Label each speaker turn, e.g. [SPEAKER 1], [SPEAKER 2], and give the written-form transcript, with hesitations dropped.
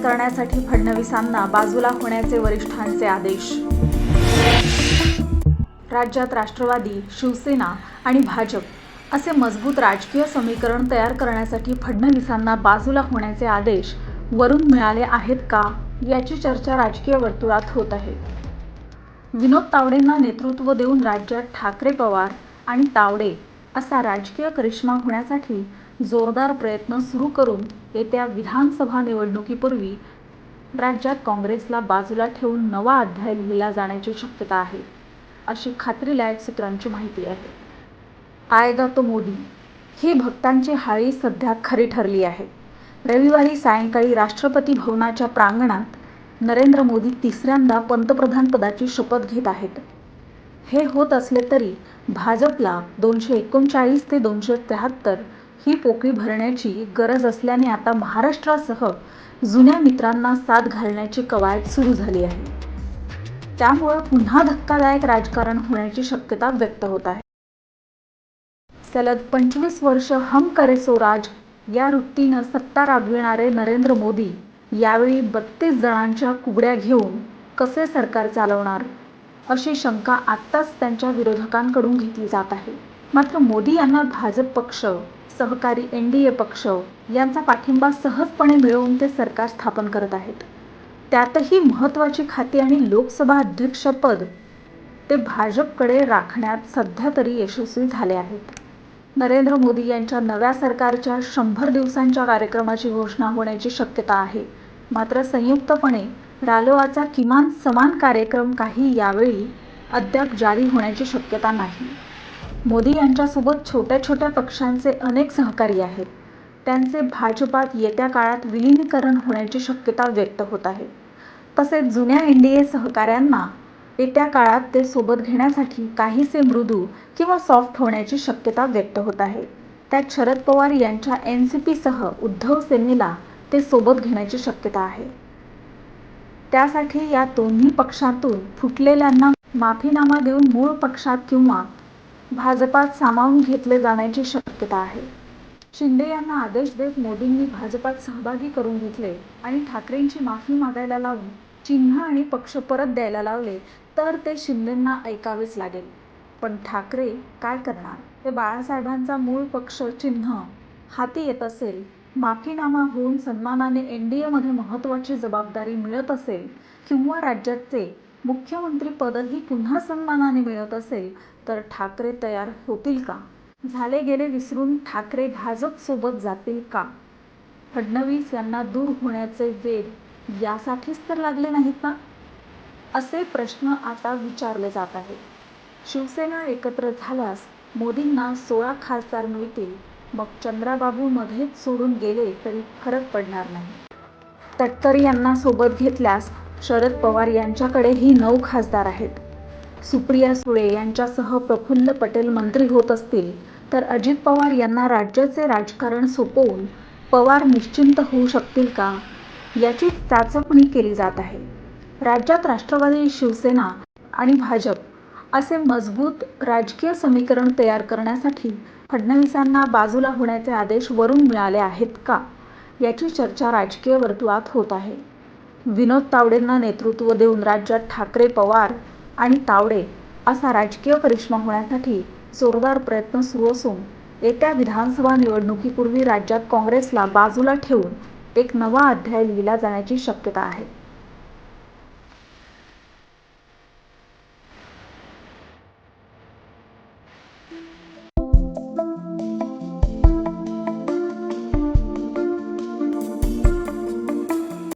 [SPEAKER 1] करण्यासाठी फडणवीसांना बाजूला होण्याचे वरिष्ठांचे आदेश। राज्यात राष्ट्रवादी, शिवसेना आणि भाजप असे मजबूत राजकीय समीकरण तयार करण्यासाठी फडणवीसांना बाजूला होण्याचे आदेश वरून मिळाले आहेत का, याची चर्चा राजकीय वर्तुळात होत आहे। विनोद तावडेंना नेतृत्व देऊन राज्यात ठाकरे, पवार आणि तावडे असा राजकीय करिश्मा होण्यासाठी जोरदार प्रयत्न सुरू करून येत्या विधानसभा निवडणुकीपूर्वी राज्यात काँग्रेसला बाजूला ठेवून नवा अध्याय लिहिला जाण्याची शक्यता आहे, अशी खात्रीलायक सूत्रांची माहिती आहे। आएगा तो मोदी ही भक्तांची हाळी सध्या खरी ठरली आहे। रविवारी सायंकाळी राष्ट्रपती भवनाच्या प्रांगणात नरेंद्र मोदी तिसऱ्यांदा पंतप्रधानपदाची शपथ घेत आहेत। हे होत असले तरी भाजपला 239 ते 273 ही पोकळी भरण्याची गरज असल्याने आता महाराष्ट्रासह जुन्या मित्रांना साथ घालण्याची कवायत सुरू झाली आहे। त्यामुळे पुन्हा धक्कादायक राजकारण होण्याची शक्यता व्यक्त होत आहे। सलग 25 वर्ष हम करे सो राज या वृत्तीनं सत्ता राबविणारे नरेंद्र मोदी यावेळी 32 जणांच्या कुबड्या घेऊन कसे सरकार चालवणार, अशी शंका आत्ताच त्यांच्या विरोधकांकडून घेतली जात आहे। मात्र मोदी यांना भाजप पक्ष, सहकारी NDA पक्ष यांचा पाठिंबा सहजपणे मिळवून ते सरकार स्थापन करत आहेत। त्यातही महत्त्वाची खाती आणि लोकसभा अध्यक्षपद ते भाजपकडे राखण्यात सध्या तरी यशस्वी झाले आहेत। नरेंद्र मोदी यांच्या नव्या सरकारच्या 100 दिवसांच्या कार्यक्रमाची घोषणा होण्याची शक्यता आहे। मात्र संयुक्तपणे रालोआचा किमान समान कार्यक्रम काही यावेळी अद्याप जारी होण्याची शक्यता नाही। मोदी यांच्यासोबत छोट्या छोट्या पक्षांचे अनेक सहकारी आहेत। त्यांचे भाजपात येत्या काळात विलीनीकरण होण्याची शक्यता व्यक्त होत आहे। तसेच जुन्या NDA सहकाऱ्यांना येत्या काळात ते सोबत घेण्यासाठी काहीसे मृदू किंवा सॉफ्ट होण्याची शक्यता व्यक्त होत आहे। त्यात शरद पवार यांच्या NCP सह उद्धव सेनेला ते सोबत घेण्याची शक्यता आहे। त्यासाठी या दोन्ही पक्षांतून फुटलेल्यांना माफीनामा देऊन मूळ पक्षात किंवा भाजपात सामावून घेतले जाण्याची शक्यता आहे। शिंदे यांना आदेश देत मोदींनी भाजपात सहभागी करून घेतले आणि ठाकरेंची माफी मागायला लावून चिन्ह आणि पक्ष परत द्यायला लावले तर ते शिंदेंना ऐकावेच लागेल। पण ठाकरे काय करणार? ते बाळासाहेबांचा मूळ पक्ष चिन्ह हाती येत असेल, माफीनामा होऊन सन्मानाने NDA मध्ये महत्त्वाची जबाबदारी मिळत असेल किंवा राज्याचे मुख्यमंत्री पदही पुन्हा सन्मानाने मिळत असेल तर ठाकरे तयार होतील का? झाले गेले विसरून ठाकरे भाजप सोबत जातील का? फडणवीस यांना दूर होण्याचे वेध यासाठीच तर लागले नाहीत ना, असे प्रश्न आता विचारले जात आहेत। शिवसेना एकत्र झाल्यास मोदींना 16 खासदार मिळतील, मग चंद्राबाबू मध्येच सोडून गेले तरी फरक पडणार नाही। तटकरे यांना सोबत घेतल्यास शरद पवार यांच्याकडेही 9 खासदार आहेत। सुप्रिया सुळे यांच्यासह प्रफुल्ल पटेल मंत्री होत असतील तर अजित पवार यांना राज्याचे राजकारण सोपवून पवार निश्चिंत होऊ शकतील का, याची चाचपणी केली जात आहे। राज्यात राष्ट्रवादी, शिवसेना आणि भाजप असे मजबूत राजकीय समीकरण तयार करण्यासाठी फडणवीसांना बाजूला होण्याचे आदेश वरून मिळाले आहेत का, याची चर्चा राजकीय वर्तुळात होत आहे। विनोद तावडेंना नेतृत्व देऊन राज्यात ठाकरे, पवार आणि तावडे असा राजकीय करिश्मा होण्यासाठी जोरदार प्रयत्न सुरू असून येत्या विधानसभा निवडणुकीपूर्वी राज्यात काँग्रेसला बाजूला ठेवून एक नवा अध्याय लिहिला जाण्याची शक्यता आहे।